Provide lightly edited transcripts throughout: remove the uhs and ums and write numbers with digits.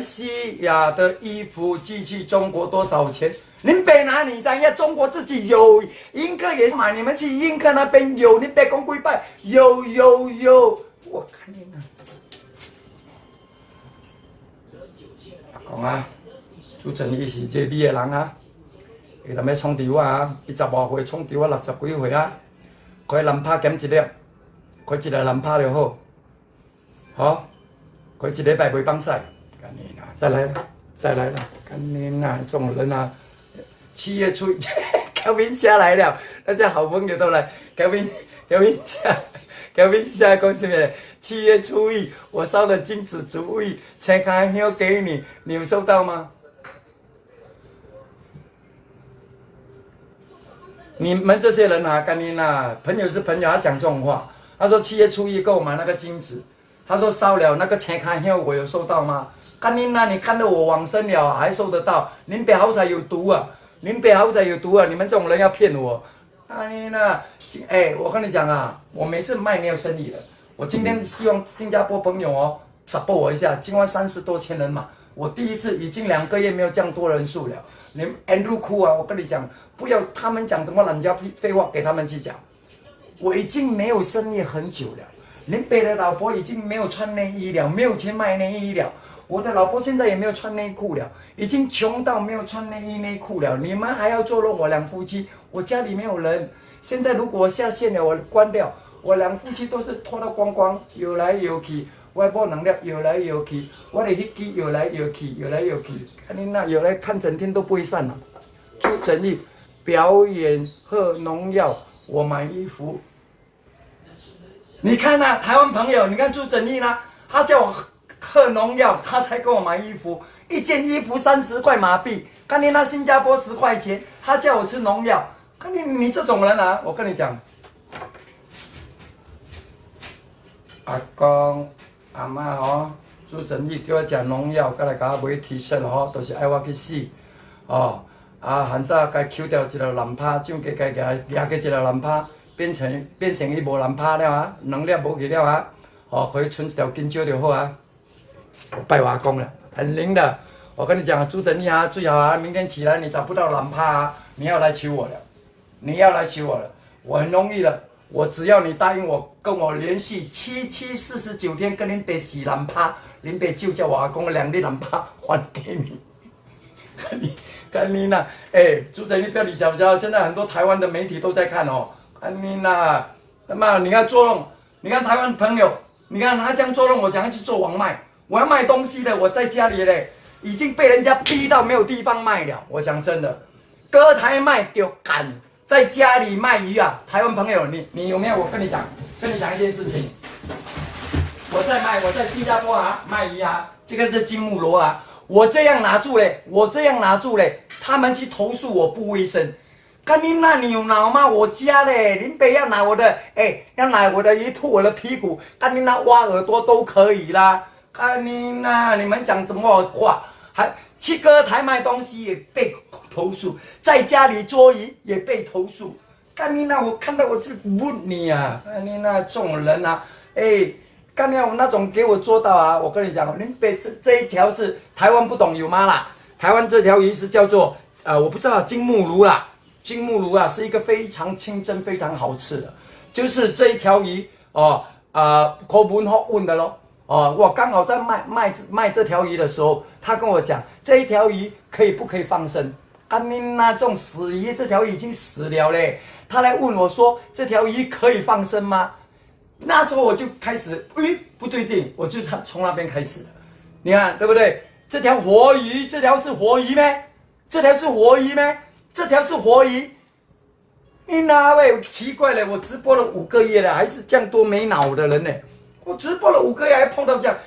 西亚的衣服寄去中国多少钱？您别拿你这样，中国自己有，英克也是嘛，你们去英克那边有，你别讲几拜，有，我看你呢。讲啊，朱正义是这里的人啊，伊踮咧创治我啊，伊10外岁创治我60几岁啊，开蓝拍减1粒，开一个蓝拍就好，好，开一礼拜袂放晒，干你啦，再来啦，干你啦，这种人啊，7月初高明霞来了，大家好朋友都来，高明霞讲什么？7月初1，我烧了金子主意，切开香给你，你有收到吗？你们这些人啊，干你啦，朋友是朋友，他讲这种话。他说7月初1购买那个金子，他说烧了那个切开香，我有收到吗？干你啦，你看到我往生了还收得到？您别好彩有毒啊！您别好彩有毒啊！你们这种人要骗我。哎那，我跟你讲啊，我每次卖没有生意了。我今天希望新加坡朋友哦，support我一下。今晚30多千人嘛，我第一次已经2个月没有这样多人数了。你们 Andrew 哭啊！我跟你讲，不要他们讲什么人家废话，给他们去讲。我已经没有生意很久了。林北的老婆已经没有穿内衣了，没有钱买内衣了。我的老婆现在也没有穿内裤了，已经穷到没有穿内衣内裤了。你们还要捉弄我2夫妻？我家里没有人。现在如果我下线了，我关掉，我2夫妻都是拖到光光，游来游去。外婆能量游来游去，我的那支游来游去，看你那游来看整天都不会散了。朱正义表演喝农药，我买衣服。你看啊，台湾朋友，你看朱正义呢，他叫我喝农药，他才给我买衣服，一件衣服30块马币，看你那新加坡10块钱，他叫我吃农药，看你这种人啊，我跟你讲，阿公阿嬷哦，朱正义叫我食农药，再来甲我买 T 恤哦，都是爱我去死哦。啊，现在该抽掉一个蓝拍，怎个该夹个一个蓝拍，变成伊无蓝拍了啊，2粒无去了啊，哦，可以存一条金蕉就好啊。我拜我阿公了，很灵的。我跟你讲，朱正义啊，最好啊，明天起来你找不到蓝拍啊，你要来求我了，我很容易的。我只要你答应我，跟我联系749天，跟恁爸洗蓝拍，恁爸就叫我阿公2粒蓝拍还给你。看你呐，朱正义标题晓不晓？现在很多台湾的媒体都在看哦。看你呐，他妈，你看捉弄，你看台湾朋友，你看他这样捉弄我，讲要去做网卖，我要卖东西的，我在家里嘞，已经被人家逼到没有地方卖了。我讲真的，割台卖就赶在家里卖鱼啊！台湾朋友，你有没有？我跟你讲一件事情，我在新加坡啊卖鱼啊，这个是金木螺啊。我这样拿住嘞，他们去投诉我不卫生。看你那你有脑吗？我家嘞，林北要拿我的，要拿我的鱼吐我的屁股，看你那挖耳朵都可以啦。看你那你们讲什么话？还去歌台卖东西也被投诉，在家里捉鱼也被投诉。看你那我看到我就问你啊，看你那这种人啊，干掉那种给我做到啊！我跟你讲，林北这一条是台湾不懂有吗啦？台湾这条鱼是叫做我不知道金目鲈啦，金目鲈啊是一个非常清蒸、非常好吃的，就是这一条鱼口文好问的咯。我刚好在卖这条鱼的时候，他跟我讲这一条鱼不可以放生？干你那种死鱼，这条鱼已经死了嘞。他来问我说这条鱼可以放生吗？那时候我就开始，不对劲，我就从那边开始了。你看对不对？这条活鱼，这条是活鱼咩？这条是活鱼。你哪位奇怪了？我直播了5个月了，还是这样多没脑的人呢？我直播了5个月，还碰到这样。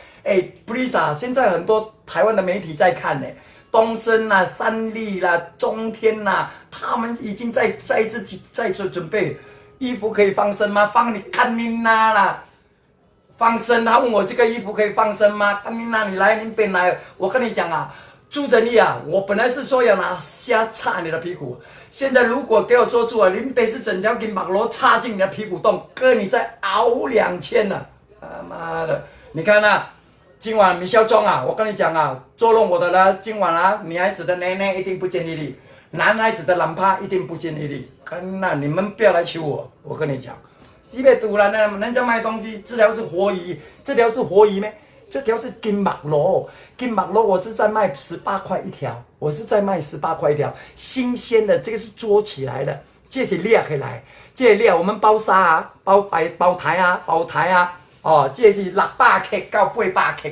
Brisa， 现在很多台湾的媒体在看呢，东升啦、三立啦、中天啦，他们已经在准备。衣服可以放生吗？放你看你那啦，放生。他问我这个衣服可以放生吗？看你那，你来，你别来。我跟你讲啊，朱正义啊，我本来是说要拿虾插你的屁股，现在如果给我捉住啊，林北是整条金马螺插进你的屁股洞，哥你再熬2000了。他妈的，你看啊，今晚米孝忠啊，我跟你讲啊，捉弄我的呢，今晚啊，女孩子的奶奶一定不建议你，男孩子的懒趴一定不建议你。那你们不要来求我，我跟你讲，因为突然呢，人家卖东西，这条是活鱼，这条是活鱼咩？这条是金马螺，金马螺我是在卖18块一条，我是在卖18块一条，新鲜的，这个是捉起来的，这是掠起来，这掠我们包沙啊，包台啊，哦，这是600克到800克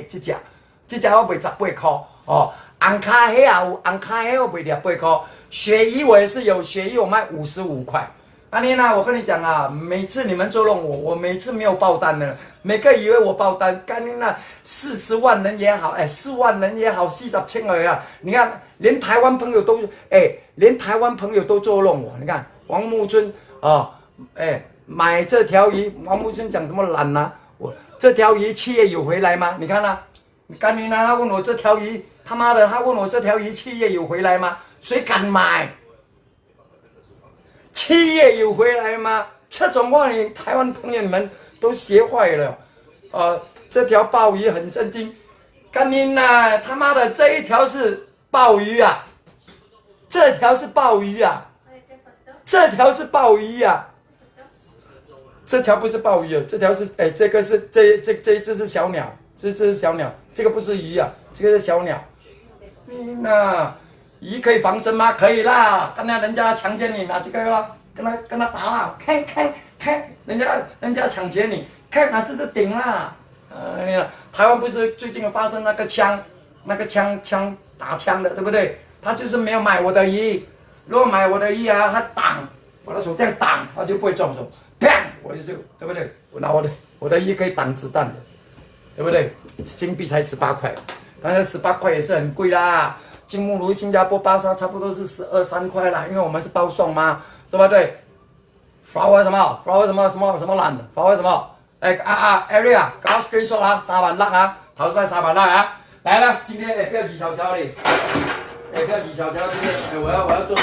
这只我卖18块哦，红卡黑啊有，红卡黑我卖200块，鳕鱼我也是有，鳕鱼我卖55块。阿妮娜，我跟你讲啊，每次你们捉弄我，我每次没有爆单的，每个以为我爆单，干你那40万人也好，4万人也好，40千而已啊！你看，连台湾朋友都，连台湾朋友都捉弄我。你看，王木春啊，买这条鱼，王木春讲什么懒啊？我这条鱼7月有回来吗？你看啦、干你娜他问我这条鱼，他妈的，他问我这条鱼7月有回来吗？谁敢买？7月有回来吗？这种话你台湾朋友们都学坏了。这条鲍鱼很神经，干你呐！他妈的，这一条是鲍鱼啊，这条是鲍鱼啊，这条是鲍鱼啊，这条不是鲍鱼啊，这条是这个是这一只是小鸟，这是小鸟，这个不是鱼啊，这个是小鸟。那鱼可以防身吗？可以啦，刚才人家强奸你，拿这个啦，跟他打啦，看，人家抢劫你，看啊，这是顶啦。台湾不是最近有发生那个枪打枪的，对不对？他就是没有买我的鱼，如果买我的鱼啊，他挡，我的手这样挡，他就不会中手，砰，我就对不对？我拿我的鱼可以挡子弹的，对不对？新币才18块，但是18块也是很贵啦。金木炉、新加坡巴沙差不多是12、13块啦，因为我们是包送嘛，对不对？发挥什么 land？ 发挥什么？area 搞 screenshot 啊，3萬粒啊，投資翻3萬粒啊！來了，今天不要擠小喬你，不要擠小喬，今天我要做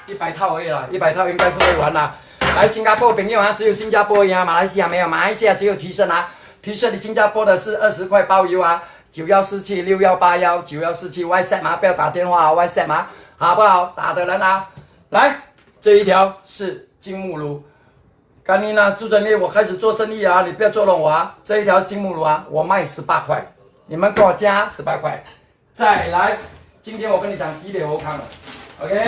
100套而已啦，100套應該是會完啦。來新加坡朋友啊，只有新加坡呀，馬來西亞沒有，馬來西亞只有提升啊，提升你新加坡的是20塊包郵啊，9147、6181、9147 WhatsApp 嘛，不要打電話啊 ，WhatsApp 嘛，好不好？打的人啊，來這一條是金木爐。甘妮娜，朱正烈，我开始做生意啊！你不要捉弄我啊！这一条金木炉啊，我卖18块，你们给我加18块。再来，今天我跟你讲鸡柳欧康了 ，OK？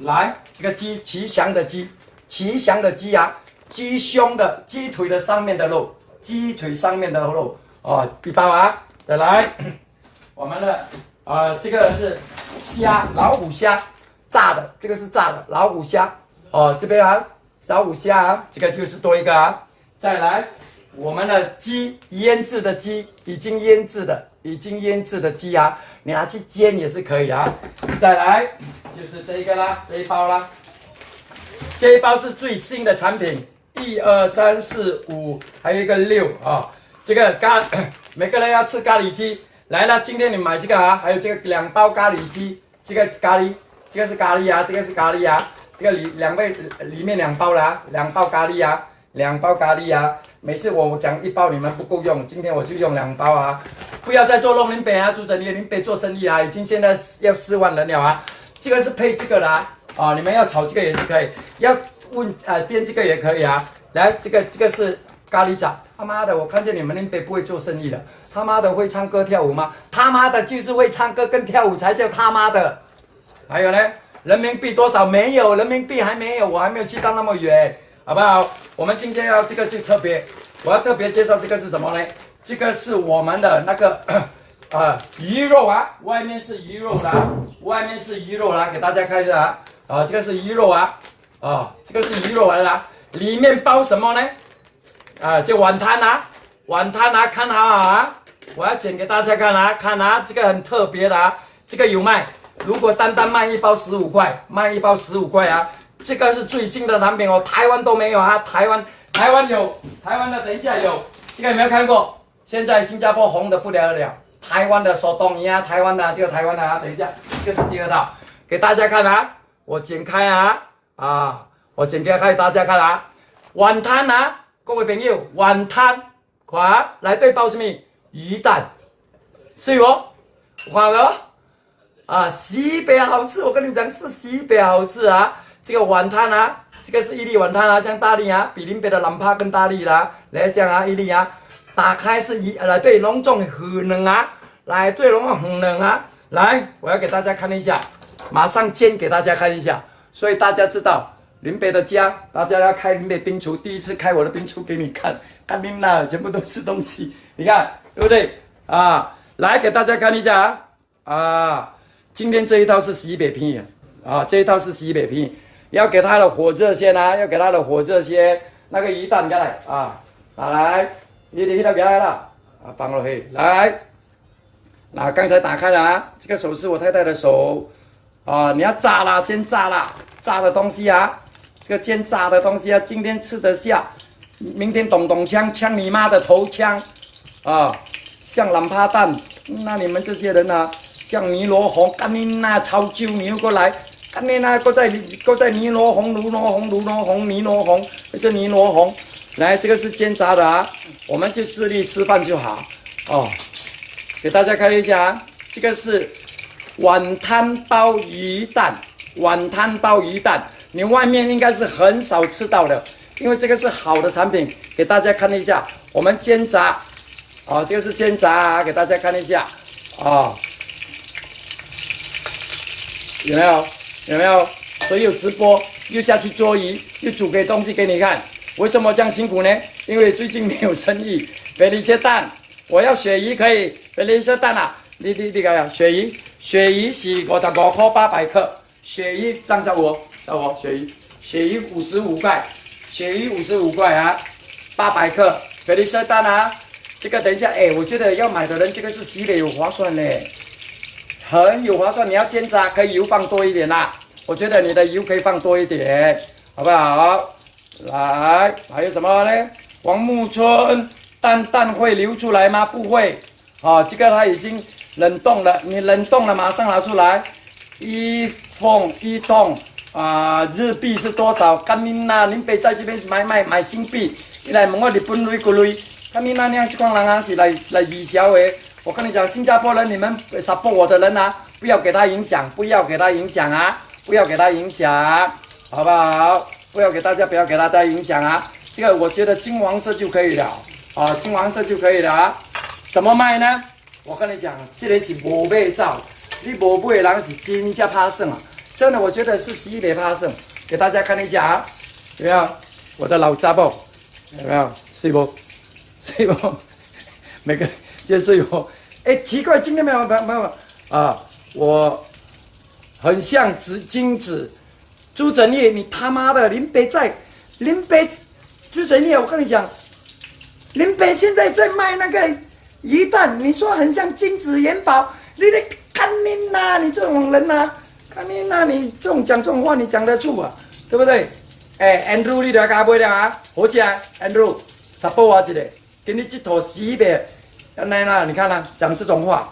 来，这个鸡，奇祥的鸡啊，鸡胸的鸡腿的上面的肉，鸡腿上面的肉哦，1包啊！再来，我们的这个是虾，老虎虾，炸的，这个是炸的老虎虾哦，这边啊。老虎虾啊，这个就是多一个啊。再来，我们的鸡，腌制的鸡，已经腌制的鸡啊，你拿去煎也是可以啊。再来就是这一个啦，这一包啦，这一包是最新的产品，1、2、3、4、5，还有一个6啊。这个每个人要吃咖喱鸡，来了，今天你买这个啊，还有这个2包咖喱鸡，这个咖喱，这个是咖喱啊，这个是咖喱啊。这个里面2包啦，2包咖喱啊，2包咖喱啊。每次我讲1包你们不够用，今天我就用2包啊。不要再做弄林北啊，朱整理林北做生意啊，已经现在要4万人了啊。这个是配这个的啊，你们要炒这个也是可以，要煸这个也可以啊。来，这个是咖喱炸，他妈的，我看见你们林北不会做生意的，他妈的会唱歌跳舞吗？他妈的就是会唱歌跟跳舞才叫他妈的。还有呢？人民币多少？没有，人民币还没有，我还没有去到那么远，好不好？我们今天要这个就特别，我要特别介绍这个是什么呢？这个是我们的那个鱼肉啊，外面是鱼肉啦，给大家看一下啊，这个是鱼肉啊，这个是鱼肉来了，里面包什么呢？这碗汤啊，看好啊，我要剪给大家看啊，这个很特别的啊，这个有卖。如果单卖1包15块，卖1包15块啊！这个是最新的产品哦，台湾都没有啊，台湾有，台湾的等一下有，这个有没有看过？现在新加坡红的不得了，台湾的手动鱼啊，台湾的这个台湾的啊，等一下，这个是第2套，给大家看啊，我剪开啊，我剪开大家看啊，碗汤啊，各位朋友，碗汤，看内底包什么？鱼蛋，是不？看到啊，西北好吃，我跟你们讲是西北好吃啊。这个晚餐啊，这个是伊利晚餐啊，像大利啊，比林北的南帕跟大利啦，来讲啊，伊利啊，打开是来对隆重很冷啊，来对隆重很冷啊，来，我要给大家看一下，马上煎给大家看一下，所以大家知道林北的家，大家要开林北冰厨，第一次开我的冰厨给你看，看你那全部都是东西，你看对不对啊？来给大家看一下啊，今天这一套是1100片啊，这一套是1100片。要给它的火热先啊，要给它的火热先。那个鱼蛋给来啊，拿来，你都给来了啊，放落去来。那刚才打开了啊，这个手是我太太的手啊，你要炸啦，煎炸啦，炸的东西啊，这个煎炸的东西啊，今天吃得下，明天咚咚锵，呛你妈的头枪啊，像蓝趴蛋，那你们这些人啊，像尼罗红，干你那超旧牛过来。干你那搁在尼罗红，尼罗红，这尼罗红，来，这个是煎炸的啊，我们就示例示范就好哦。给大家看一下啊，这个是碗汤包鱼蛋，碗汤包鱼蛋，你外面应该是很少吃到的，因为这个是好的产品。给大家看一下，我们煎炸，哦，这个是煎炸啊，给大家看一下，哦，有没有？有没有？所以有直播，又下去捉鱼，又煮给东西给你看。为什么这样辛苦呢？因为最近没有生意。菲力蟹蛋，我要鳕鱼可以，菲力蟹蛋啊，你看鳕鱼是55块800克，鳕鱼上我鳕鱼55块，鳕鱼55块啊，800克，菲力蟹蛋啊，这个等一下，哎，我觉得要买的人这个是洗的有划算嘞。很有划算，你要煎炸可以油放多一点啦。我觉得你的油可以放多一点，好不好？来，还有什么呢？王木村蛋会流出来吗？不会。啊，这个它已经冷冻了，你冷冻了马上拿出来。一桶啊，日币是多少？干你那，林北在这边买新币，你来问我日本钱几钱？干你那样这帮人啊是来营销的。我跟你讲，新加坡人，你们 support 我的人啊，不要给他影响，不要给他影响啊，不要给他影响，好不好？不要给大家影响啊。这个我觉得金黄色就可以了，啊，金黄色就可以了啊。怎么卖呢？我跟你讲，这个是无买走，你无买的人是真正拍算啊。真的，我觉得是1100拍算，给大家看一下啊，有没有？我的老杂报，有没有？是不？是不？每个就是有。哎，奇怪，今天没有啊！我很像金子，朱振业，你他妈的林北朱振业，我跟你讲，林北现在在卖那个鱼蛋，你说很像金子元宝，你得看你呐，你这种人呐，看你呐，你讲这种话，你讲得出啊，对不对？哎 ，Andrew， 你来甲买了啊？好吃啊 ，Andrew， support 我一个，给你这套1100。来啦，你看啦，讲这种话，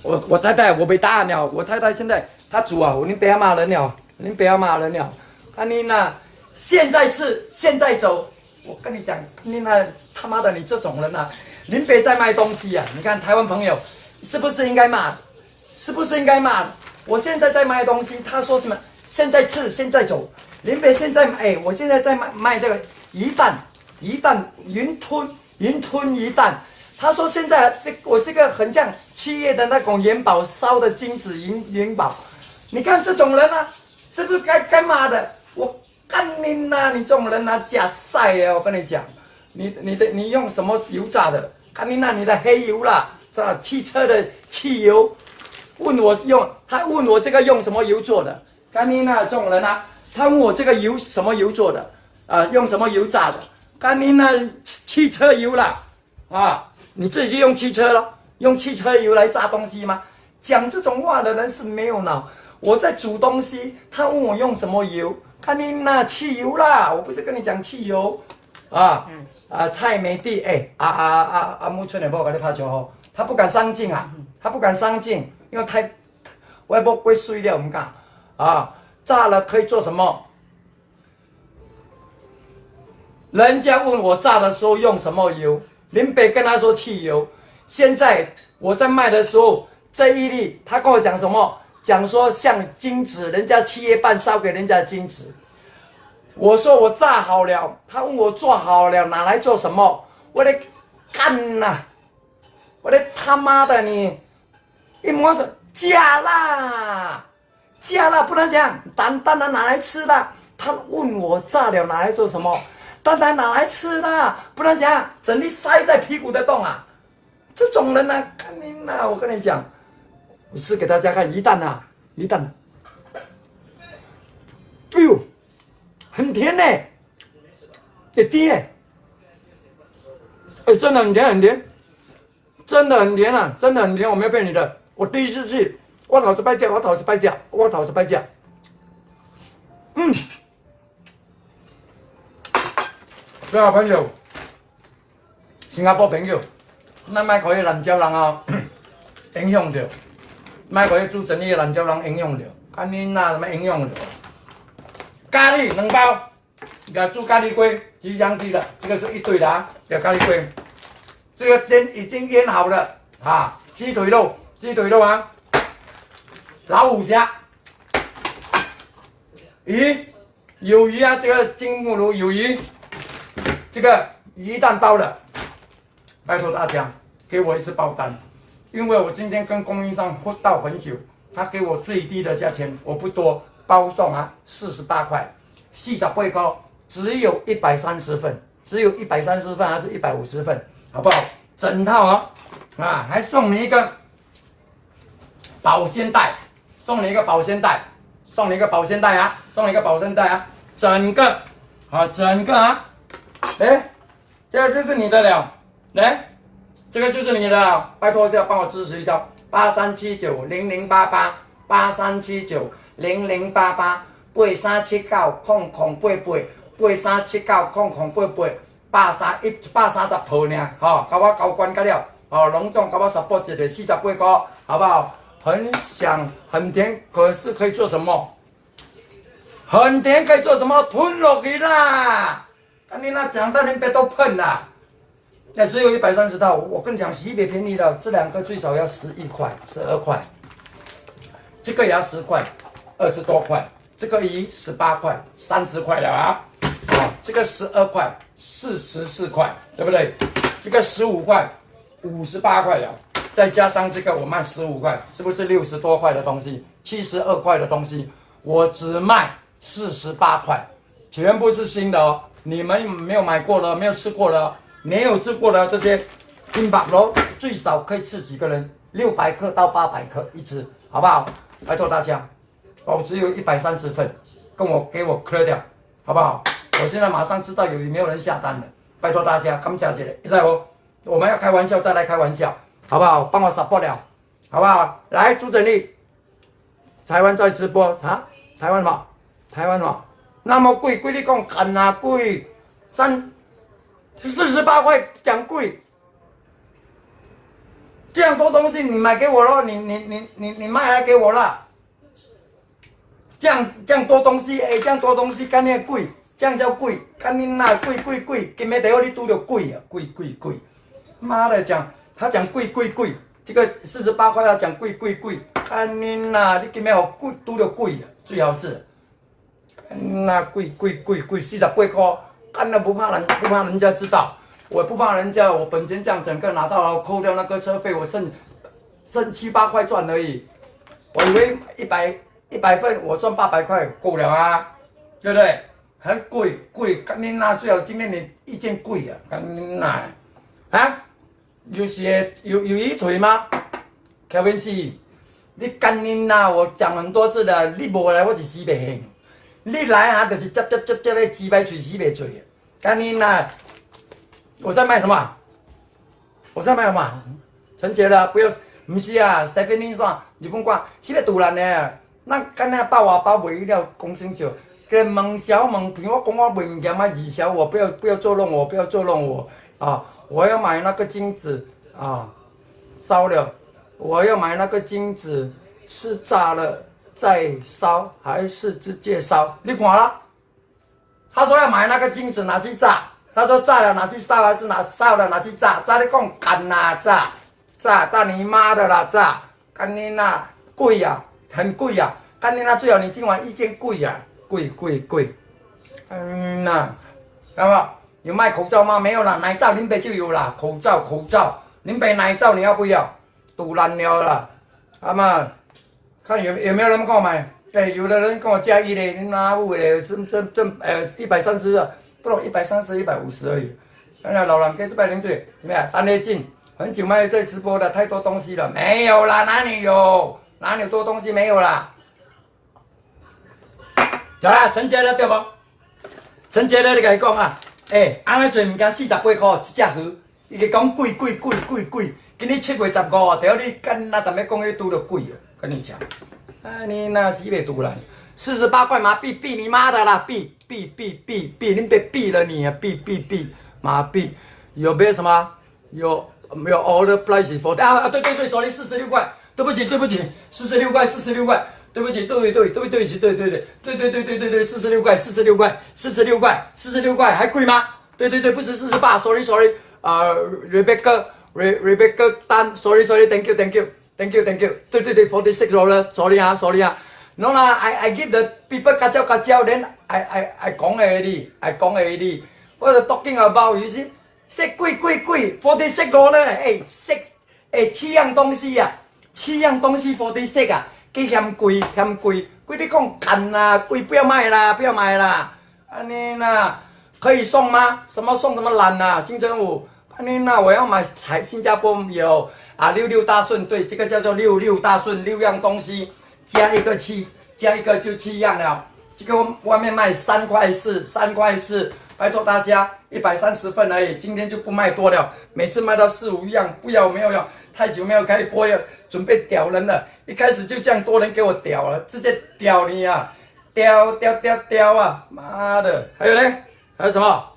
我太太我被打了，我太太现在她煮啊，你不要骂人了，你不要骂人了，看你那现在吃现在走，我跟你讲，你那他妈的你这种人啊，林北在卖东西啊，你看台湾朋友是不是应该骂？是不是应该骂？我现在在卖东西，他说什么？现在吃现在走，林北现在哎，我现在在卖这个鱼蛋云吞鱼蛋。他说：“现在我这个很像企业的那种元宝烧的金子元宝，你看这种人啊，是不是该骂的？我干你呐！你这种人啊，假晒呀！我跟你讲，你用什么油炸的？干你那你的黑油啦，这汽车的汽油。他问我这个用什么油做的？干你那这种人啊，他问我这个油什么油做的？啊，用什么油炸的？干你那汽车油啦，啊！”你自己用汽车了，用汽车油来炸东西吗？讲这种话的人是没有脑。我在煮东西，他问我用什么油，看你那汽油啦，我不是跟你讲汽油啊。蔡美帝，哎，木村也不跟你拍球哦，他不敢上镜啊，他不敢上镜，因为我也不会碎掉，我们讲啊，炸了可以做什么？人家问我炸的时候用什么油？林北跟他说汽油，现在我在卖的时候，这一粒他跟我讲什么？讲说像金子，人家7月半烧给人家的金子。我说我炸好了，他问我做好了拿来做什么？我得干呐！我的他妈的你！一摸说假啦，假啦，不能讲，当然拿来吃的。他问我炸了拿来做什么？当然拿来吃的，不能讲，整粒塞在屁股的洞啊！这种人呢、啊，看你那，我跟你讲，我试给大家看，一蛋啊，一蛋，哎呦，很甜呢，也甜呢，哎，真的很甜很甜，真的很甜啊，真的很甜，我没有骗你的，我第一次去，我头一摆食，我头一摆食，我头一摆食，各位好朋友，新加坡朋友，咱莫互迄兰州人哦影响着，莫互迄煮生意的兰州人影响着，看恁哪什么影响着？咖喱2包，给煮咖喱龟，即将鸡的，这个是一堆的啊，有咖喱龟，这个已经腌好了啊，鸡腿肉啊，老虎虾，鱼，有鱼啊，这个金目鲈有鱼。这个鱼蛋包的，拜托大家给我一次包单，因为我今天跟供应商互道很久，他给我最低的价钱，我不多，包送啊48块，48块，只有130份，只有130份还是150份，好不好？整套哦，啊，还送你一个保鲜袋，送你一个保鲜袋，送你一个保鲜袋啊，送你一个保鲜袋啊，整个啊。哎，这个就是你的了，来，这个就是你的了，拜托要帮我支持一下，837900888379008883790088，83790088，130套呢，吼，甲我交关甲了，吼，隆重甲我support一个48块，好不好？很香很甜，可是可以做什么？很甜可以做什么？吞落去啦！你那讲到你别都喷啦！那只有130套，我跟你讲，西北便宜了，这2个最少要11块、12块，这个也要10块，20多块，这个鱼18块、30块了啊！啊，这个12块、44块，对不对？这个15块、58块了，再加上这个我卖15块，是不是60多块的东西？72块的东西，我只卖48块，全部是新的哦。你们没有买过的，没有吃过的，没有吃过的这些金箔螺，最少可以吃几个人？600克到800克一只，好不好？拜托大家，我只有130份，给我磕掉，好不好？我现在马上知道有没有人下单了，拜托大家，感谢一下，一再哦，我们要开玩笑再来开玩笑，好不好？帮我 support 了，好不好？来，朱整丽，台湾在直播啊？台湾嘛？台湾嘛？那么贵，贵你讲砍啊贵，48块讲贵，这样多东西你买给我咯，你卖来给我啦，这样多东西，哎，这样多东西干你贵，这样叫贵，干你那贵，今日得你拄着贵啊，贵，妈的他讲贵，这个48块要讲贵，干你那你今日好贵拄着贵啊，最好是。那贵48块，干了不怕人家知道，我不怕人家，我本钱这样整个拿到了，扣掉那个车费，我剩7、8块赚而已。我以为100份我赚800块够了啊，对不对？很贵，干你那最好今天你一件贵啊，干你那啊，有一腿吗？凯文西，你干你那我讲很多次了，你无来我是死袂兴。你来啊，就是接的鸡排嘴洗袂嘴啊！干你那，我在卖什么？陈杰了，不要，不是啊 ，Stephanie 说日本话是要突然的，那干那包啊包袂了讲清楚，跟问小问骗我讲我卖物件嘛二小，我不要捉弄我啊！我要买那个金子啊，烧了，我要买那个金子是炸了。再烧还是直接烧？你看啦，他说要买那个金子拿去炸，他说炸了拿去烧还是烧了拿去炸？炸你讲干哪炸？炸，炸你妈的啦，炸！干你那贵呀、很贵呀、干你那最好你今晚一件贵呀、贵！那，看到没有？有卖口罩吗？没有啦，奶罩林北就有啦，口罩，林北奶罩你要不要？堵烂了啦，阿妈，看有没有人购买？对，有的人跟我加一嘞，你拿五嘞，130啊，不懂130、150而已。哎呀，老人给100嘴，怎么样？单内进，很久没有在直播了，太多东西了，没有啦，哪里有？哪里有多东西没有啦？走啦，成交了对不？成交了，你甲伊讲啊，安尼做物件48块一只盒，伊个讲贵，今日7月15，对你干那淡要讲迄拄着贵了，跟你讲，你那死袂拄啦，48块麻痹你妈的啦，毙，恁别毙了你啊，毙，麻痹，有没有什么？有没有 all the price for 对，sorry 46块，对不起，46块。对不起，对，46块，还贵吗？对，不是48 ，Rebecca 丹 ，sorry，thank you，对，46 sorry 啊，no 啦，I give the people 加椒 then I 讲的我 talking about you see， say 贵，46呢，7样东西啊，7样东西46啊。嫌贵，你讲干啦，贵不要卖啦，安尼啦，可以送吗？什么送什么懒啦，金城武，安尼啦，我要买新加坡有啊66大顺，对，这个叫做66大顺，6样东西加一个就7样了，这个外面卖3块4，拜托大家130份而已，今天就不卖多了，每次卖到4、5样，不要没有用，太久没有开播了，准备屌人了。一开始就这样多人给我屌了，直接屌你啊！屌啊！妈的，还有呢？还有什么？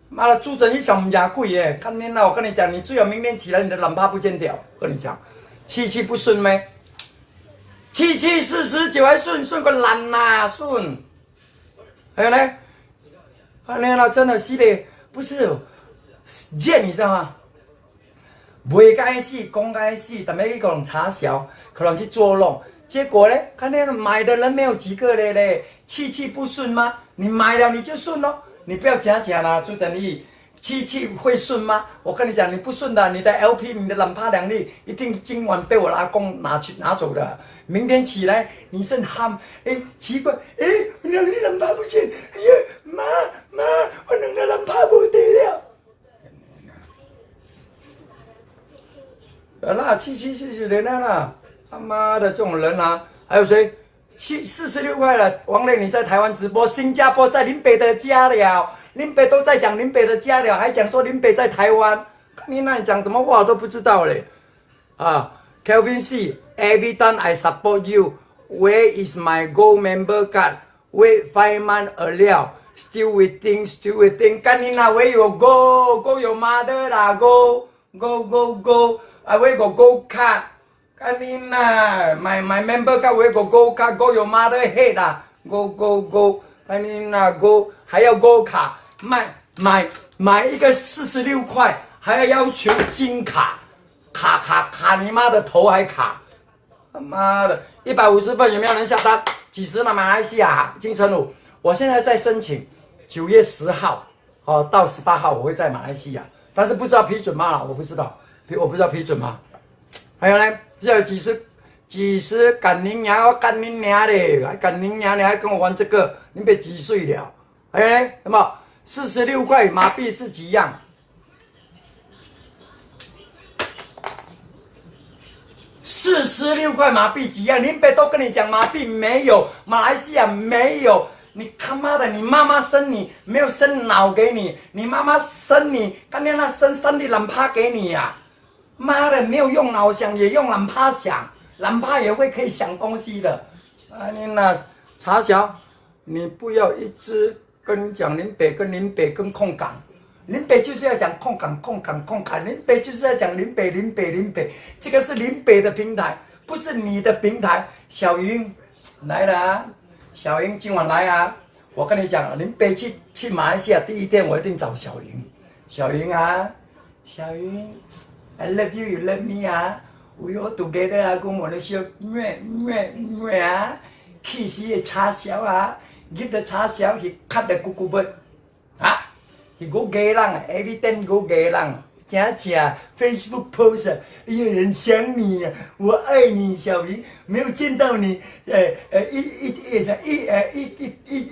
妈的，猪整一小牙贵耶！看天呐，我跟你讲，你最好明天起来你的懒趴不见掉。我跟你讲，气不顺没？气49还顺个懒呐，顺。还有呢？看天呐，真的西北不是贱，你知道吗？袂该死，讲该死，但要去给人查小。可能去捉弄，结果呢？看那买的人没有几个嘞，气不顺吗？你买了你就顺咯，你不要假啦，朱正义，气会顺吗？我跟你讲，你不顺的，你的 LP， 你的懒趴两粒，一定今晚被我阿公拿走的。明天起来你是喊，奇怪，我两粒懒趴不见，妈，我两个懒趴不得了。那气人啦！他妈的，这种人啊，还有谁？46块了，王磊你在台湾直播，新加坡在林北的家了，林北都在讲林北的家了，还讲说林北在台湾，你那里讲什么话我都不知道嘞。Kelvin C, every time I support you, where is my gold member card? Wait 5 months earlier, still waiting. 干你那 where you go your mother 啦 go. I will go card. 干你那 my member card will go card go your mother head 啦 go 干你那 go 还要 go 卡买一个46块，还要求金卡你妈的头还卡，他妈的150份有没有人下单？几时呢？马来西亚金城武，我现在在申请9月10号到18号我会在马来西亚，但是不知道批准吗？我不知道批准吗？还有呢，这有几十干你娘！我干你娘嘞！还干你娘！你还跟我玩这个？你别几岁了？还有呢？什么46块马币是几样？46块马币几样？林北都跟你讲马币没有，马来西亚没有。你他妈的，你妈妈生你没有生脑给你，你妈妈生你，干爹那生的懒趴给你呀、妈的，没有用脑想，也用懒趴想，懒趴也会可以想东西的。你那查小，你不要一直跟讲林北跟空港，林北就是要讲空港，林北就是要讲林北，这个是林北的平台，不是你的平台。小云来了啊，小云今晚来啊！我跟你讲，林北去马来西亚第一天，我一定找小云啊，小云。I love you, you love me 啊。We all together 啊，讲我哋笑啊，kiss 嘅叉燒啊，入咗叉燒，佢 cut 咗咕咕不啊，佢個家人 ，everything 個家人，真正 Facebook post 有人想你啊，我愛你，小明，沒有見到你，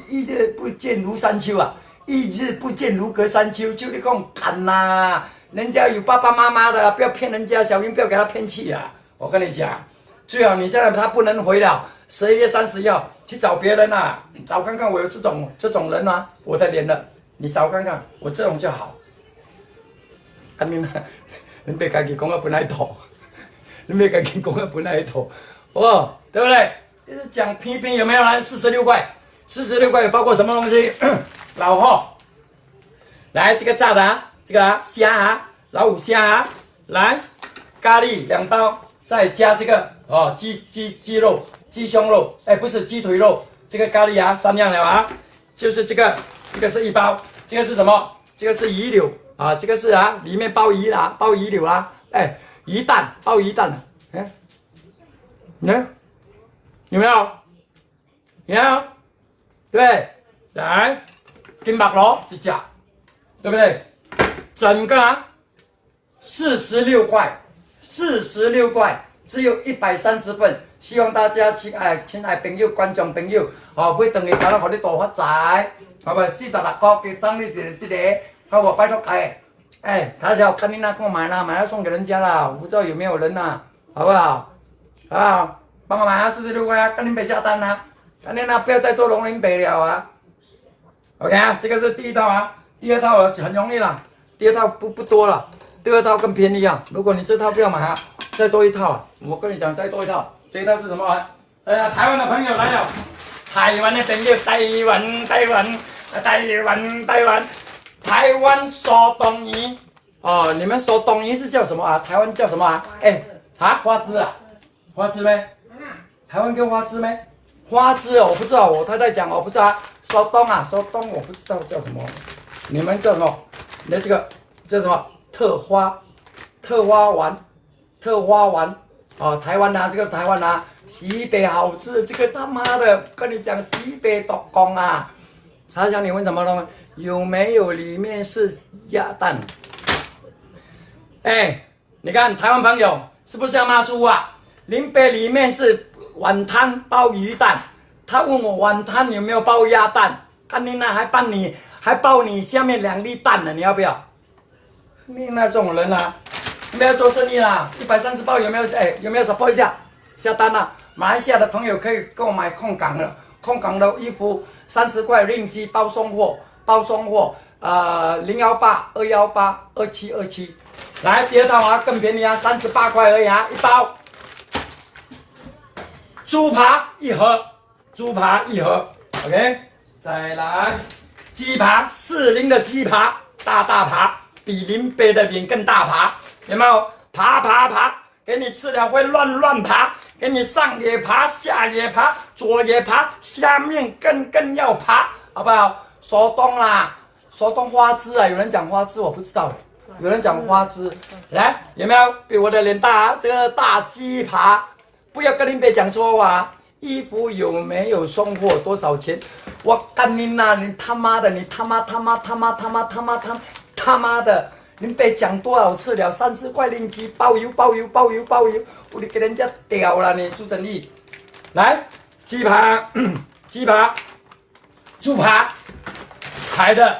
一日不見如山丘啊，一日不見如隔山丘，就你講幹啦。人家有爸爸妈妈的，不要骗人家，小明不要给他骗去啊！我跟你讲，最好你现在他不能回了，11月30号去找别人啊，找看看我有这种人啊，我的脸了，你找看看，我这种就好。啊你别自己讲个本来头，你别自己讲个本来头，哦，对不对？讲批评有没有来？46块，46块包括什么东西？老货，来这个炸的啊。这个啊，虾啊，老虎虾啊，来，咖喱2包，再加这个哦，鸡肉、鸡胸肉，哎，不是鸡腿肉，这个咖喱啊，3样了啊，就是这个是1包，这个是什么？这个是鱼柳啊，这个是啊，里面包鱼啦，包鱼柳啦，哎，鱼蛋包鱼蛋，哎，有没有？有，对，来，金白螺是假，对不对？整个啊，46块，46块，只有130份。希望大家亲爱朋友、观众朋友，哦，每顿嘅搞到我哋大發財，係咪？46個嘅生日是這個，好我拜託佢，哎，他要跟你那個買啦，買了送給人家啦，我不知道有沒有人啦，好不好？啊，幫我買啊，46塊啊，跟你北下單啊，跟你那不要再做龍林北了啊。OK 啊，這個是第1套啊，第2套很容易啦。第2套不多了，第2套更便宜啊！如果你这套不要买啊，再多1套啊！我跟你讲，再多1套。这一套是什么啊？台湾的朋友来了，台湾的朋友，台湾说东鱼哦，你们说东鱼是叫什么啊？台湾叫什么啊？哎，花枝啊，花枝没？台湾叫花枝没？花枝哦，我不知道，我太太讲我不知道。说东我不知道叫什么，你们叫什么？你这个叫什么？特花丸哦，台湾啊，这个台湾啊，西北好吃，这个他妈的跟你讲西北独公啊！查想你问什么了吗？有没有里面是鸭蛋？哎，你看台湾朋友是不是要骂猪啊？林北里面是碗汤包鱼蛋，他问我碗汤有没有包鸭蛋？看你那还包你下面2粒蛋呢，你要不要？你那种人啊，不要做生意啦！130包有没有？哎，有没有support一下？下单啦！马来西亚的朋友可以购买空港的衣服，30块另机包送货，018、218、2727。来，第2套啊，更便宜啊，38块而已啊，1包。猪扒1盒，OK。再来，鸡扒，40的鸡扒，大扒。比林北的脸更大爬，有没有？爬，给你吃了会乱爬，给你上也爬，下也爬，左也爬，下面更要爬，好不好？说东花枝啊，有人讲花枝，我不知道，有人讲花枝，来，有没有？比我的脸大啊？这个大鸡扒，不要跟林北讲错话。衣服有没有送货？多少钱？我干你那，你他妈的，你他妈的，你别讲多少次了，30块零机包邮，我得给人家屌了你朱正义。来，鸡扒、猪扒，海的，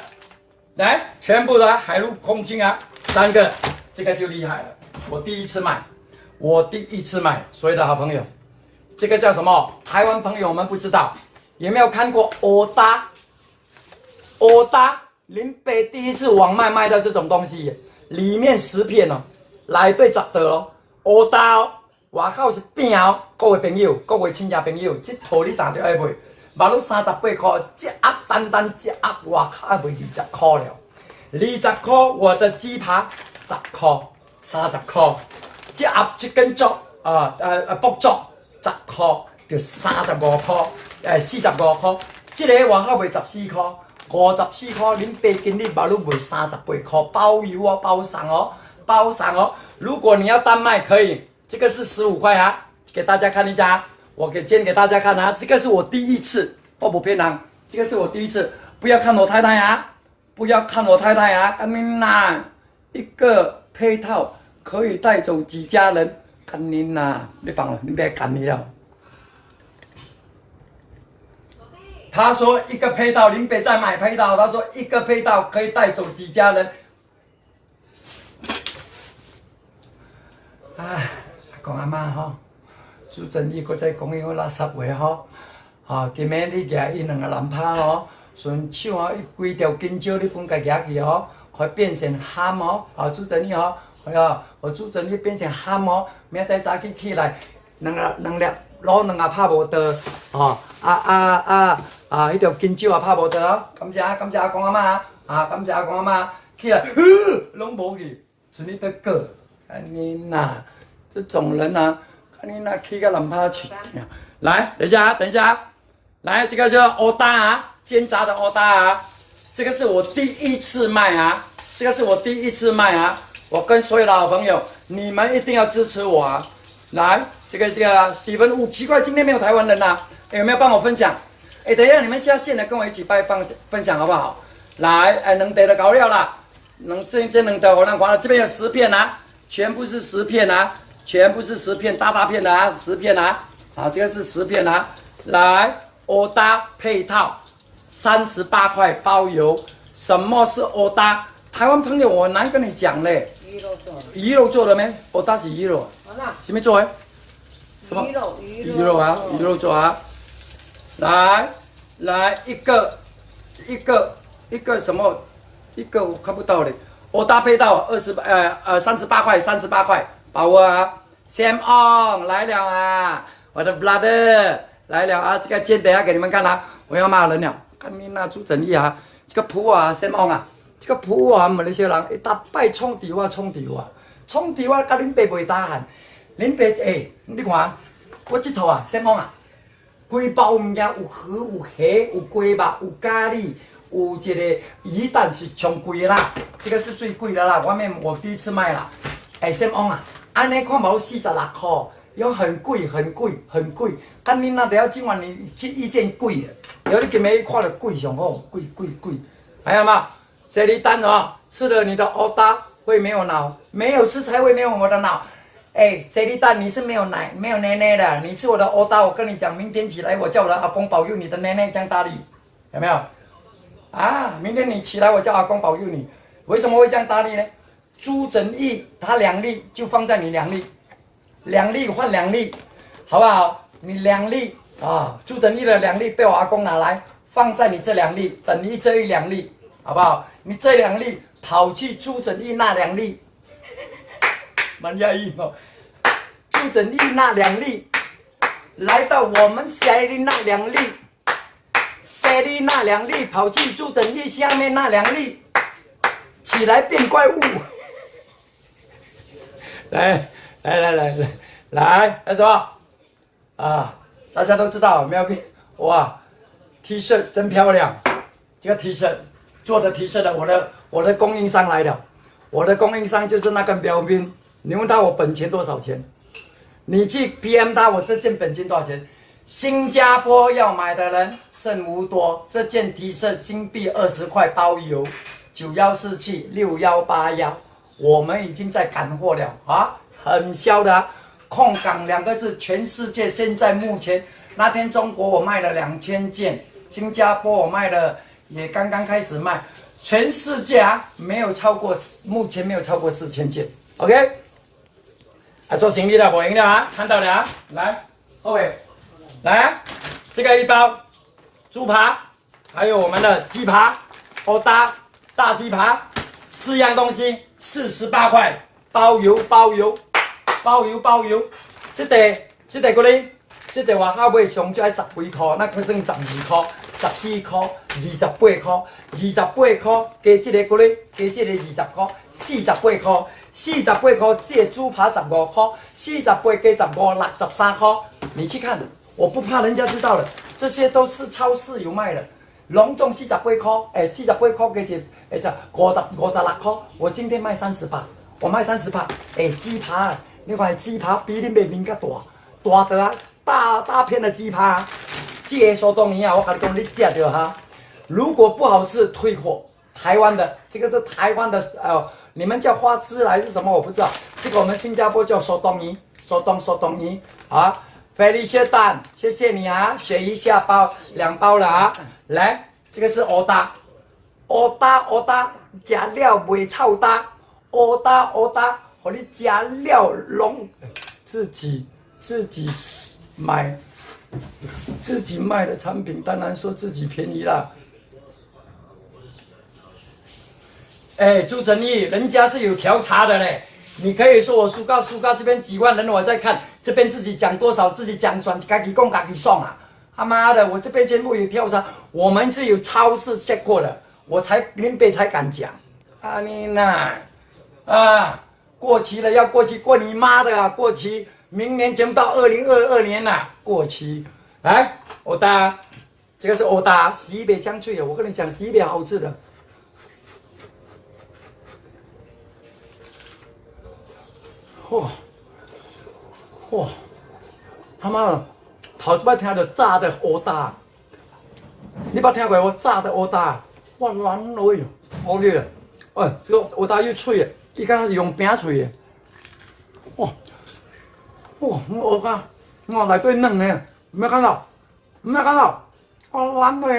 来，全部的海陆空军啊，3个，这个就厉害了。我第一次买，所有的好朋友，这个叫什么？台湾朋友我们不知道，有没有看过欧搭？林北第一次网卖到这种东西，里面10片哦，内底10袋哦，乌搭哦，外口是饼哦。各位朋友，各位亲戚朋友，这套你打着爱买，马路38块，这鸭单这鸭外口要卖20块了，20块我的鸡扒10块，30块，这鸭一根竹卜竹10块，就35块，45块，这个外口卖14块。54块，恁爸今日马路卖38块，包邮哦，包送哦，如果你要单卖可以，这个是15块啊，给大家看一下，我煎给大家看啊，这个是我第一次，我不骗人，这个是我第一次，不要看我太太啊，不要看我太太啊，干你呐，一个配套可以带走几家人，干你呐，你放了，你别干你了。他说一个配套，林北再买配套。他说一个配套可以带走几家人。唉，讲阿妈吼，朱正义搁再讲伊个垃圾话吼，今日你举伊两个男拍吼，顺手伊规条金蕉你本家举去吼，可变成ham哦，朱正义吼，朱正义变成ham哦，明仔早起来，两粒。攞两下拍无到，迄条金蕉也拍无到哦，感谢阿公阿妈感谢阿公阿妈，起来，拢无去，剩你得个，安尼呐，这种人啊，安尼呐去个南趴去，来，等一下，来，这个叫欧搭啊，煎炸的欧搭啊，这个是我第一次卖啊，我跟所有的好朋友，你们一定要支持我啊，来。这个史蒂芬，奇怪，今天没有台湾人呐、有没有帮我分享？等一下你们下线的跟我一起分享好不好？来，两袋的搞料啦，这两袋我让看，这边有10片啊，全部是10片啊，大片的啊，10片啊，这个是10片啊，来，欧搭配套，38块包邮。什么是欧搭？台湾朋友我难跟你讲嘞。鱼肉做的没？欧搭是鱼肉，什么做的？鱼肉做啊！来，一个什么？一个我看不到嘞。我搭配到38块，把握啊 ！Sam On 来了啊！我的 brother 来了啊！这个煎等下给你们看啊！我要骂人了，看你那朱正义啊！这个普啊 Sam On 啊！这个普啊，马来西亚人一大摆冲地我，甲恁爸袂打喊，恁爸你看。我这套啊，先讲啊，规包物件有鱼、有虾、有鸡肉、有咖喱，有一个鱼蛋是上贵的啦，这个是最贵的啦。我第一次卖啦，先讲啊，安尼看毛46块，有很贵。干你那都要今晚你去意见贵的，有你今日看了贵上好，贵。还有吗？这里蛋哦，吃了你的欧搭会没有脑，没有吃才会没有我的脑。这粒蛋你是没有奶的，你吃我的欧搭，我跟你讲，明天起来我叫我的阿公保佑你的奶奶将大力，有没有？啊，明天你起来我叫阿公保佑你，为什么会这样大力呢？朱正义他2粒就放在你2粒，2粒换2粒，好不好？你2粒啊，朱正义的2粒被我阿公拿来放在你这2粒，等于这2粒，好不好？你这2粒跑去朱正义那2粒。蛮压抑哦，朱正义那2粒，来到我们下里那2粒，下里那2粒跑去朱正义下面那2粒，起来变怪物。来，什么？啊，大家都知道，喵咪，哇 ，T 恤真漂亮，这个 T 恤做的 T 恤的，我的供应商来了，我的供应商就是那个喵咪。你问他我本钱多少钱？你去 PM 他我这件本金多少钱？新加坡要买的人剩无多，这件 T 恤新币20块包邮，91476181，我们已经在赶货了啊，很销的啊。控港2个字，全世界现在目前那天中国我卖了2000件，新加坡我卖了也刚刚开始卖，全世界啊目前没有超过4000件 ，OK。做行李的我赢了啊，看到了啊，来，后尾，来，这个一包猪扒，还有我们的鸡扒，欧搭大鸡扒，4样东西48块，包邮，这个呢，这个外口买上少10几块，那可算12块、14块、28块，28块加这个呢，加这个20块，48块。48块，这猪扒15块，48加15 63块。你去看，我不怕人家知道了，这些都是超市有卖的。隆重48块，48块加这56块，我今天卖38，我卖30%。哎，鸡扒，你看鸡扒比你卖面较大，大的啊，大片的鸡扒。这个苏东尼啊，我跟你讲，你吃着哈。如果不好吃，退货。台湾的，这个是台湾的，你们叫花枝还是什么？我不知道。这个我们新加坡叫苏东尼，苏东尼啊。菲力蟹蛋，谢谢你啊，选一下2包了啊。来，这个是欧搭，加料袂臭搭，欧搭，和你加料拢自己买。自己卖的产品，当然说自己便宜啦。哎，朱成义，人家是有调查的嘞。你可以说我苏告这边几万人我在看，这边自己讲多少，自己讲转，自己讲自己爽啊！他妈的，我这边全部有调查，我们是有超市 check 过的，林北才敢讲。啊你呐，啊，过期了要过期，过你妈的啊！过期，明年全部到2022年啦，过期。来，欧搭，这个是欧搭，西北香脆的，我跟你讲，西北好吃的。哇，他妈的，头一摆听到炸的欧搭，你捌听过我炸的欧搭？哇，软落去，好厉害！哎，这个欧搭又脆的，伊敢若是用饼脆的。哇，欧搭，哇，内底嫩的，有没有看到？软的嘞，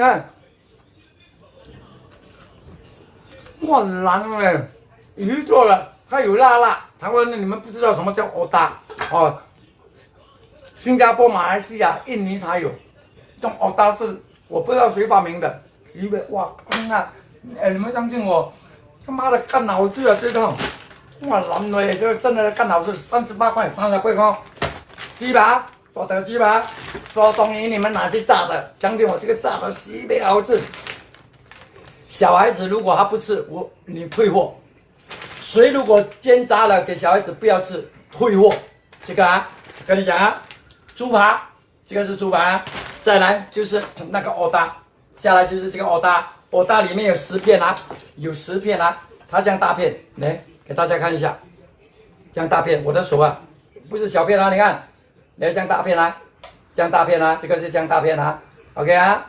哇，软的，鱼做的，它有辣。台湾的你们不知道什么叫欧搭哦，新加坡、马来西亚、印尼才有。这种欧搭是我不知道谁发明的，以为哇，你们相信我，他妈的干好吃啊！这个哇，软的，这个真的干好吃，38块，30块哦。鸡扒，大条鸡扒，说东西你们拿去炸的，相信我，这个炸的西北好吃。小孩子如果他不吃，你退货。水如果煎炸了给小孩子不要吃，退货。这个啊，跟你讲啊，猪扒，这个是猪扒，再来就是那个欧搭，下来就是这个欧搭里面有10片啊，它这样大片，来给大家看一下，这样大片，我的手啊，不是小片啊，你看，来这样大片啊，这个是这样大片啊 ，OK 啊，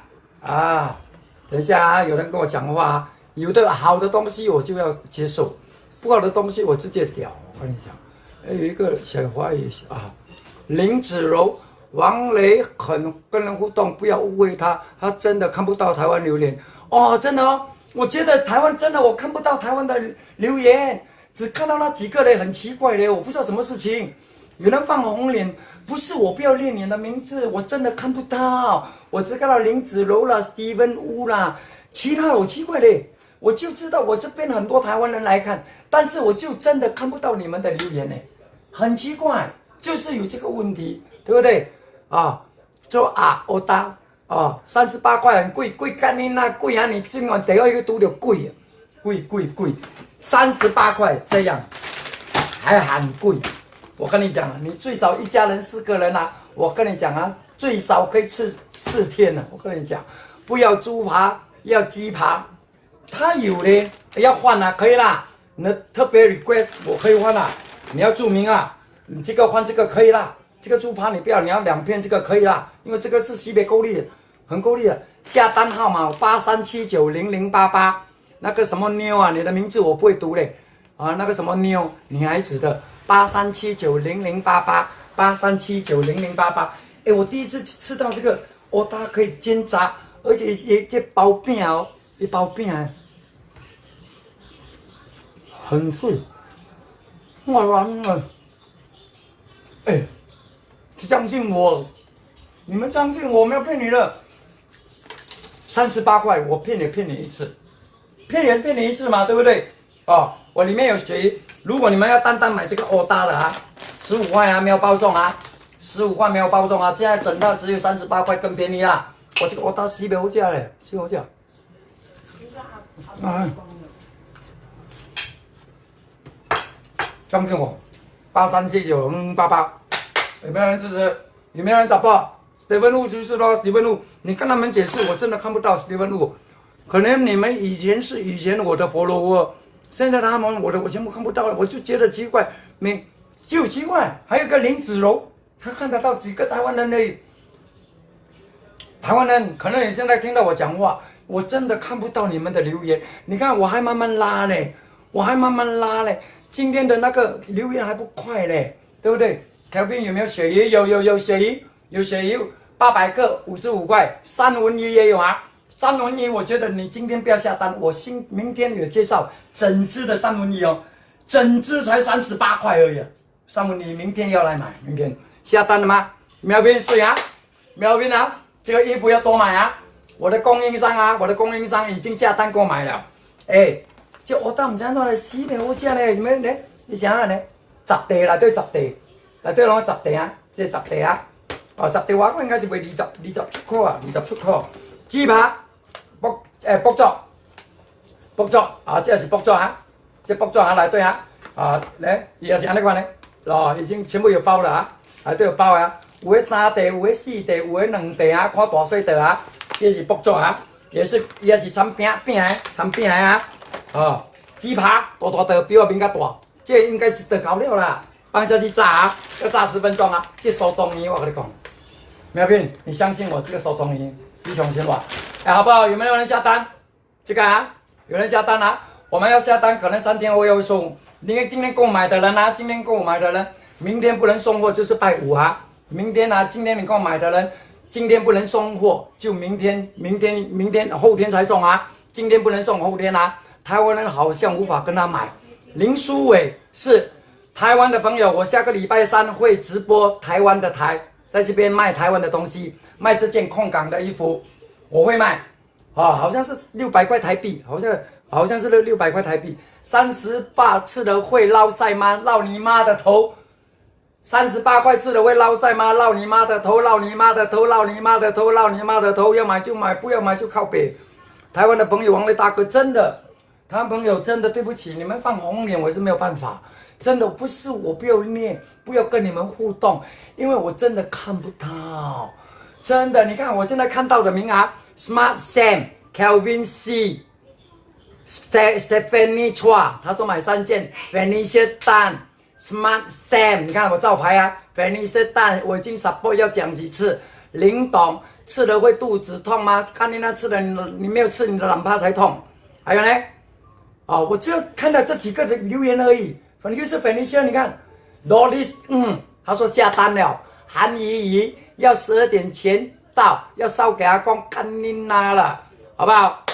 等一下啊，有人跟我讲话啊，有的好的东西我就要接受。不好的东西我直接屌，我跟你讲，有一个小花语啊，林子柔、王雷很跟人互动，不要误会他，他真的看不到台湾榴莲哦，真的哦，我觉得台湾真的我看不到台湾的留言，只看到那几个人很奇怪的，我不知道什么事情，有人放红脸，不是我不要念你的名字，我真的看不到，我只看到林子柔啦、Steven Wu 啦，其他好奇怪的。我就知道我这边很多台湾人来看，但是我就真的看不到你们的留言呢，很奇怪，就是有这个问题，对不对？啊，说欧搭38块很贵，干你那贵啊！你今晚第二个读的贵，38块这样还很贵。我跟你讲，你最少一家人4个人啊，我跟你讲啊，最少可以吃4天了。我跟你讲，不要猪扒，要鸡扒。他有的要换啊，可以啦。你的特别 request 我可以换啦。你要注明啊，你这个换这个可以啦。这个猪扒你不要，你要2片这个可以啦，因为这个是西北够力的，很够力的。下单号码83790088，那个什么妞啊，你的名字我不会读嘞啊，那个什么妞，女孩子的83790088，83790088。哎，我第一次吃到这个，它可以煎炸，而且也包饼哦，一包饼啊。很碎，哇完了！哎，相信我，你们相信我，没有骗你的。38块，我骗你一次，骗你一次嘛，对不对？哦，我里面有写，如果你们要单买这个欧搭的啊，15块啊，没有包装啊，15块没有包装啊，现在整套只有38块，更便宜啦。我这个欧搭西北好价嘞，西北好价。相信我，83790088，有没有人支持？有没有人找不到？史蒂芬路就是咯，史蒂芬路，你跟他们解释，我真的看不到史蒂芬路。可能你们以前我的follower，现在他们我全部看不到了，我就觉得奇怪，就奇怪，还有个林子柔，他看得到几个台湾人而已。台湾人可能你现在听到我讲话，我真的看不到你们的留言。你看我还慢慢拉嘞，今天的那个留言还不快嘞，对不对？条边有没有鳕鱼？有鳕鱼，有鳕鱼，800克55块，三文鱼也有啊。三文鱼，我觉得你今天不要下单，明天有介绍整只的三文鱼哦，整只才38块而已。三文鱼明天要来买，明天下单了吗？苗斌水啊，苗斌啊，这个衣服要多买啊。我的供应商已经下单购买了。哎，这我当唔知哪来死的好食咧，咩咧？你想下咧，10地内底10地，内底拢10地啊，这10地啊，哦10地话，我应该是卖20出口啊，20出口。鸡扒，卜作啊，这是卜作啊，这卜作啊内底啊，咧，伊也是安尼款咧，哦，已经全部有包了啊，内底有包啊，有诶3地，有诶4地，有诶2地啊，看大小地啊，这是卜作啊，也是掺饼的啊，哦，鸡扒大的比我面较大，这应该是得搞了啦，放下去炸啊，要炸10分钟啊，这手动鱼我跟你讲，苗斌，你相信我，这个手动鱼比熊先吧，好不好？有没有人下单？这个啊，有人下单啊？我们要下单，可能3天后要送。因为今天购买的人，明天不能送货，就是拜5啊。明天啊，今天你购买的人，今天不能送货，就明天、后天才送啊。今天不能送，后天啊。台湾人好像无法跟他买。林书伟是台湾的朋友，我下个礼拜3会直播台湾的台，在这边卖台湾的东西，卖这件空港的衣服，我会卖。好像是600块台币，好像是600块台币。38吃了会落腮吗？落你妈的头！38块吃了会落腮吗？落你妈的头！落你妈的头！落你妈的头！落你妈的头！要买就买，不要买就靠北。台湾的朋友，王雷大哥，真的，台湾朋友真的对不起，你们放红脸我是没有办法，真的不是我不要念，不要跟你们互动，因为我真的看不到。真的，你看我现在看到的名额 ：Smart Sam、Kelvin C、Stephanie Chua， 他说买3件 ，Felicia Tan、Smart Sam， 你看我照牌啊 ，Felicia Tan， 我已经 support 要讲几次。林董吃了会肚子痛吗？看你那吃的，你没有吃，你的懒趴才痛。还有呢，我只有看到这几个的留言而已。Felicia， 你看 ，Doris， 他说下单了，韩怡要12点前到，要烧给阿公干你妈了，好不好？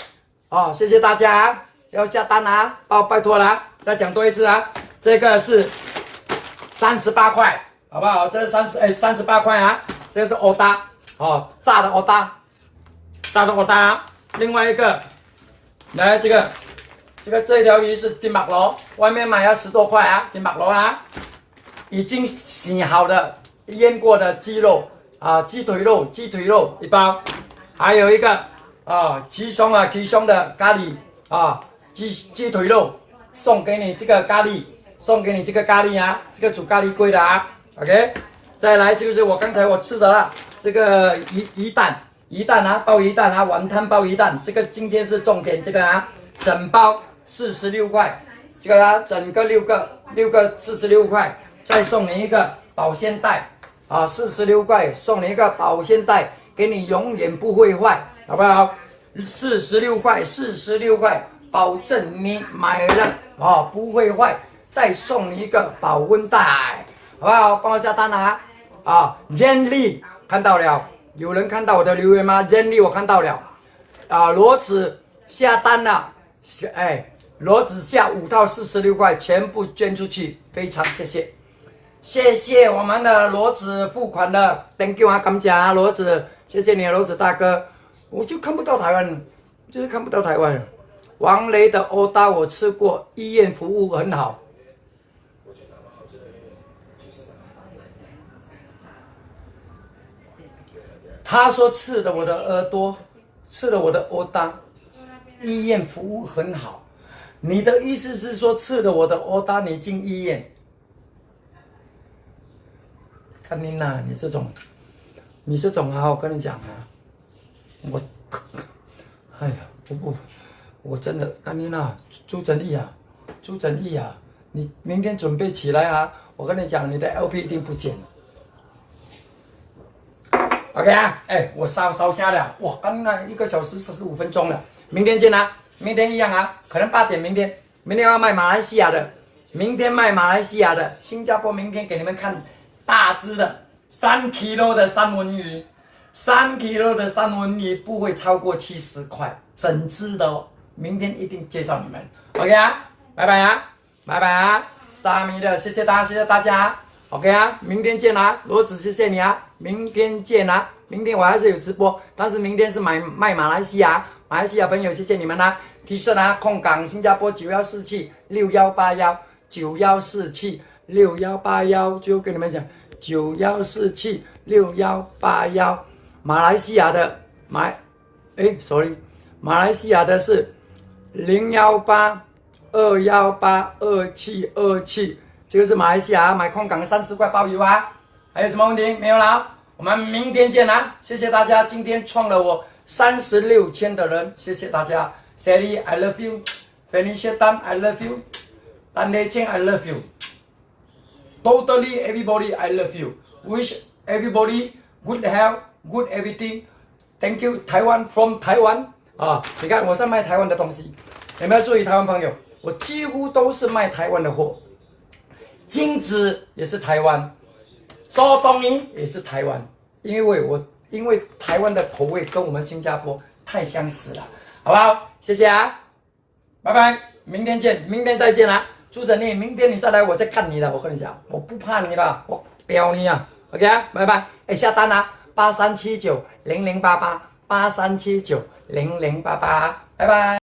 谢谢大家，要下单啊，拜托了，再讲多一次啊，这个是38块，好不好？这是38块啊，这个是欧达，炸的欧达，啊。另外一个，来这一条鱼是丁白螺，外面买要10多块啊，丁白螺啊，已经洗好的腌过的鸡肉。鸡腿肉1包，还有一个鸡胸的咖喱鸡腿肉送给你这个咖喱啊，这个煮咖喱龟的啊 ，OK， 再来就是我刚才吃的啦，这个鱼蛋啊，鲍鱼蛋啊，丸汤鲍鱼蛋，这个今天是重点，这个啊，整包46块，这个啊，整个6个46块，再送你一个保鲜袋。46块送你一个保鲜袋，给你永远不会坏，好不好？46块，保证你买了不会坏，再送你一个保温袋，好不好？帮我下单啊！Jenny 看到了，有人看到我的留言吗 ？Jenny 我看到了，骡子下单了，骡子下5套46块，全部捐出去，非常谢谢。谢谢我们的骡子付款的 ，Thank you 啊，感谢啊，骡子，谢谢你，骡子大哥。我就看不到台湾，就是看不到台湾。王雷的欧达我吃过，医院服务很好。他说刺了我的耳朵，刺了我的欧达，医院服务很好。你的意思是说刺了我的欧达，你进医院？看你呐，你这种啊，我跟你讲啊，哎呀，我真的看你呐，朱正义啊，朱正义啊，你明天准备起来啊！我跟你讲，你的 LP 一定不见了。OK 啊，我烧瞎了，哇，刚刚1个小时45分钟了，明天见啊，明天一样啊，可能8点，明天要卖马来西亚的，明天卖马来西亚的，新加坡明天给你们看大只的3 kg 的三文鱼，3 kg 的三文鱼不会超过70块，整只的哦，明天一定介绍你们 ，OK 啊，拜拜啊，拜拜啊 ，Star Me 的，谢谢大家。OK 啊，明天见啊，罗子谢谢你啊，明天见啊，明天我还是有直播，但是明天是卖马来西亚朋友，谢谢你们啦。提示啊，空港新加坡9147 6181 9147 6181，就跟你们讲9147 6181，马来西亚的马来西亚的是018 218 2727。这个是马来西亚买空港30块包邮啊，还有什么问题没有了？我们明天见啦！谢谢大家，今天创了我36千的人，谢谢大家。Sally I love you， Felicia Tan I love you， Tan Lei Cheng I love you，Totally everybody I love you，Wish everybody good health, good everything. Thank you Taiwan from Taiwan 啊！你看我在卖台湾的东西，有没有注意台湾朋友？我几乎都是卖台湾的货。金子也是台湾，周冬雨也是台湾，因为台湾的口味跟我们新加坡太相似了，好不好？谢谢啊，拜拜，明天见，明天再见啦，朱振利，明天你再来，我再看你了，我跟你讲，我不怕你了，我彪你啊 ，OK 啊，拜拜，下单啊，83790088，83790088，拜拜。